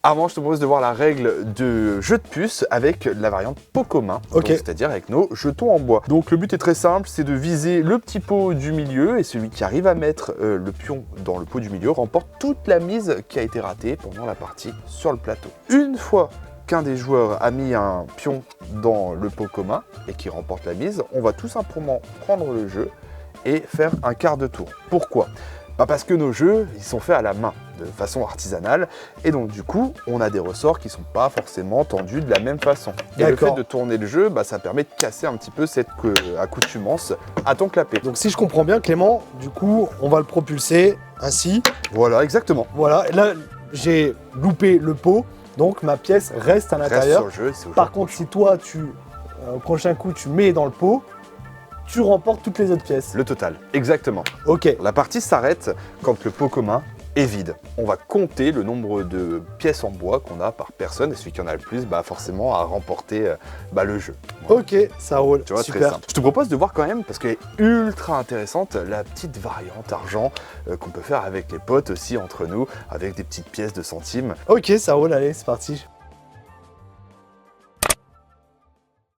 Avant, je te propose de voir la règle de jeu de puce avec la variante pot commun, c'est-à-dire avec nos jetons en bois. Donc le but est très simple, c'est de viser le petit pot du milieu et celui qui arrive à mettre le pion dans le pot du milieu remporte toute la mise qui a été ratée pendant la partie sur le plateau. Une fois qu'un des joueurs a mis un pion dans le pot commun et qui remporte la mise, on va tout simplement prendre le jeu et faire un quart de tour. Pourquoi ? Parce que nos jeux, ils sont faits à la main, de façon artisanale, et donc du coup, on a des ressorts qui ne sont pas forcément tendus de la même façon. Et le fait de tourner le jeu, ça permet de casser un petit peu cette accoutumance à ton clapet. Donc si je comprends bien, Clément, du coup, on va le propulser ainsi. Voilà, exactement. Voilà, et là, j'ai loupé le pot, donc ma pièce reste à l'intérieur. Par contre, si toi, au prochain coup, tu mets dans le pot, tu remportes toutes les autres pièces. Le total, exactement. Ok. La partie s'arrête quand le pot commun est vide. On va compter le nombre de pièces en bois qu'on a par personne et celui qui en a le plus, forcément, a remporté le jeu. Voilà. Ok, ça roule. Tu vois, super. Très simple. Je te propose de voir quand même, parce qu'elle est ultra intéressante, la petite variante argent qu'on peut faire avec les potes aussi entre nous, avec des petites pièces de centimes. Ok, ça roule, allez, c'est parti.